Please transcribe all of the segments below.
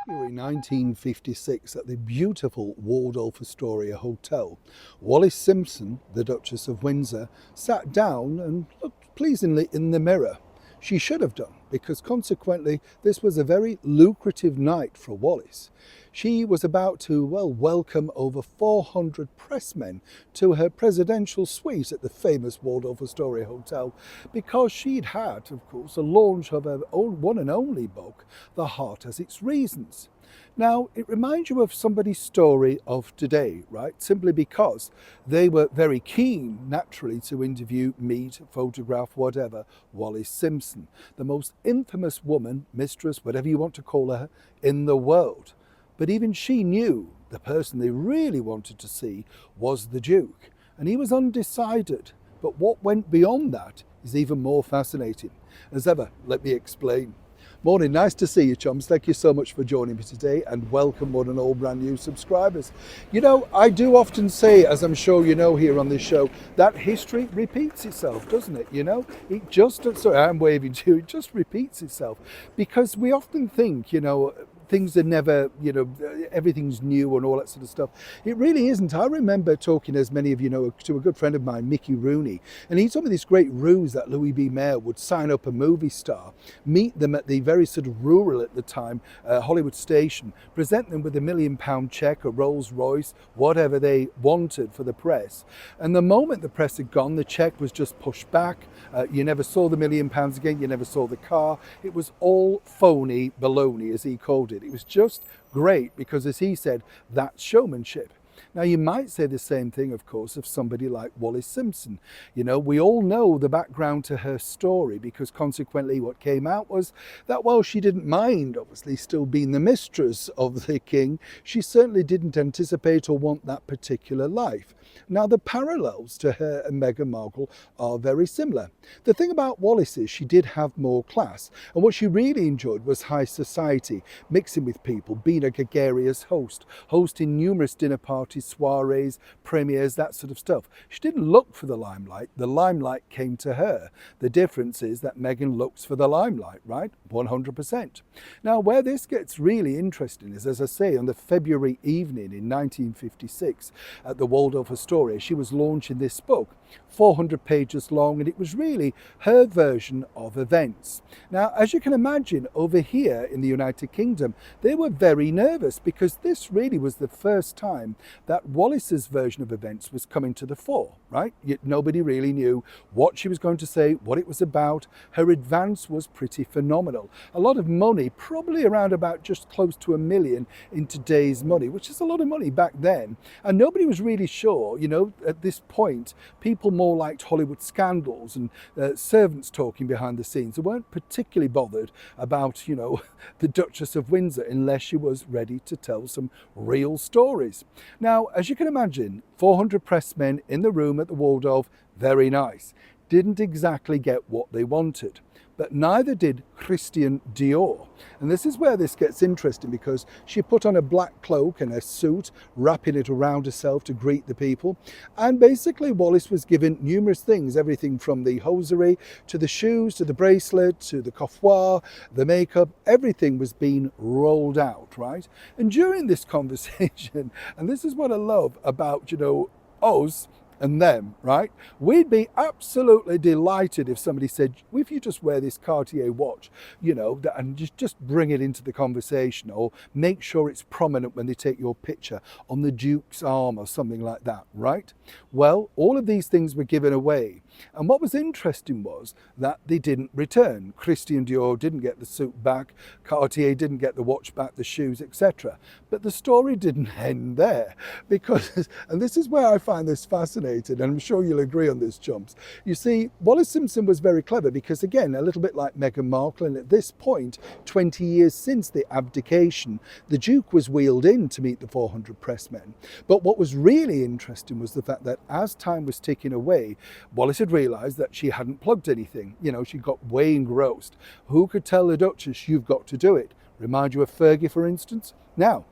In 1956 at the beautiful Waldorf Astoria Hotel, Wallis Simpson, the Duchess of Windsor, sat down and looked pleasingly in the mirror. She should have done, because consequently this was a very lucrative night for Wallis. She was about to, welcome over 400 pressmen to her presidential suite at the famous Waldorf Astoria Hotel, because she'd had, of course, a launch of her own one and only book, The Heart Has Its Reasons. Now, it reminds you of somebody's story of today, right? Simply because they were very keen, naturally, to interview, meet, photograph, whatever, Wallis Simpson, the most infamous woman, mistress, whatever you want to call her, in the world. But even she knew the person they really wanted to see was the Duke, and he was undecided. But what went beyond that is even more fascinating. As ever, let me explain. Morning, nice to see you, chums. Thank you so much for joining me today, and welcome one and all brand new subscribers. You know, I do often say, as I'm sure you know here on this show, that history repeats itself, doesn't it? You know, it just, sorry, I'm waving to you, it just repeats itself, because we often think, you know, things are never, you know, everything's new and all that sort of stuff. It really isn't. I remember talking, as many of you know, to a good friend of mine, Mickey Rooney, and he told me this great ruse that Louis B. Mayer would sign up a movie star, meet them at the very sort of rural at the time Hollywood station, present them with £1 million check, a Rolls Royce, whatever they wanted for the press. And the moment the press had gone, the check was just pushed back. You never saw the £1 million again. You never saw the car. It was all phony baloney, as he called it. It was just great because, as he said, that's showmanship. Now, you might say the same thing, of course, of somebody like Wallis Simpson. You know, we all know the background to her story, because consequently what came out was that while she didn't mind, obviously, still being the mistress of the king, she certainly didn't anticipate or want that particular life. Now, the parallels to her and Meghan Markle are very similar. The thing about Wallis is she did have more class, and what she really enjoyed was high society, mixing with people, being a gregarious host, hosting numerous dinner parties, soirees, premieres, that sort of stuff. She didn't look for the limelight came to her. The difference is that Meghan looks for the limelight, right? 100%. Now, where this gets really interesting is, as I say, on the February evening in 1956 at the Waldorf Astoria, she was launching this book, 400 pages long, and it was really her version of events. Now, as you can imagine, over here in the United Kingdom, they were very nervous, because this really was the first time that Wallis's version of events was coming to the fore, right? Yet nobody really knew what she was going to say, what it was about. Her advance was pretty phenomenal. A lot of money, probably around about just close to £1 million in today's money, which is a lot of money back then. And nobody was really sure, you know, at this point, people more liked Hollywood scandals and servants talking behind the scenes. They weren't particularly bothered about, you know, the Duchess of Windsor, unless she was ready to tell some real stories. Now, as you can imagine, 400 pressmen in the room at the Waldorf, very nice. Didn't exactly get what they wanted. But neither did Christian Dior. And this is where this gets interesting, because she put on a black cloak and a suit, wrapping it around herself to greet the people. And basically Wallis was given numerous things, everything from the hosiery to the shoes, to the bracelet, to the coiffure, the makeup, everything was being rolled out, right? And during this conversation, and this is what I love about, you know, us and them, right? We'd be absolutely delighted if somebody said, well, if you just wear this Cartier watch, you know, and just bring it into the conversation, or make sure it's prominent when they take your picture on the Duke's arm or something like that, right? Well, all of these things were given away. And what was interesting was that they didn't return. Christian Dior didn't get the suit back, Cartier didn't get the watch back, the shoes, etc. But the story didn't end there, because, and this is where I find this fascinating, and I'm sure you'll agree on this, chumps. You see, Wallis Simpson was very clever, because again, a little bit like Meghan Markle, and at this point, 20 years since the abdication, the Duke was wheeled in to meet the 400 pressmen. But what was really interesting was the fact that as time was ticking away, Wallis had realised that she hadn't plugged anything. You know, she got way engrossed. Who could tell the Duchess, you've got to do it? Remind you of Fergie, for instance? Now,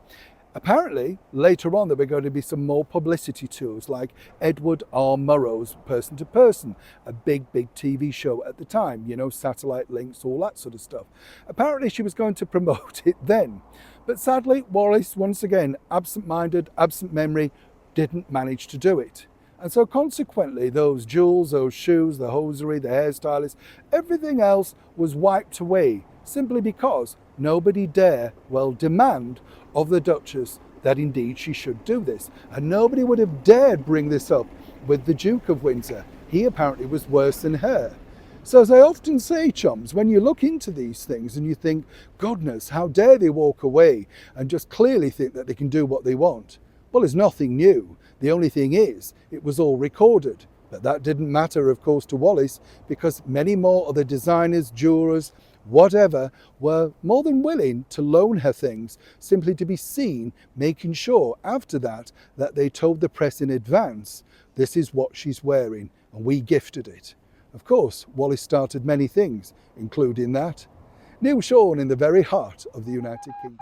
Apparently, later on, there were going to be some more publicity tours like Edward R. Murrow's Person to Person, a big TV show at the time, you know, satellite links, all that sort of stuff. Apparently, she was going to promote it then. But sadly, Wallis, once again, absent-minded, absent memory, didn't manage to do it. And so consequently, those jewels, those shoes, the hosiery, the hairstylist, everything else was wiped away simply because nobody dare, well, demand of the Duchess that indeed she should do this. And nobody would have dared bring this up with the Duke of Windsor. He apparently was worse than her. So as I often say, chums, when you look into these things and you think, goodness, how dare they walk away and just clearly think that they can do what they want? Well, it's nothing new. The only thing is, it was all recorded. But that didn't matter, of course, to Wallis, because many more other designers, jewelers, whatever, were more than willing to loan her things simply to be seen, making sure after that they told the press in advance, this is what she's wearing, and we gifted it. Of course, Wallis started many things, including that. Neil Sean in the very heart of the United Kingdom.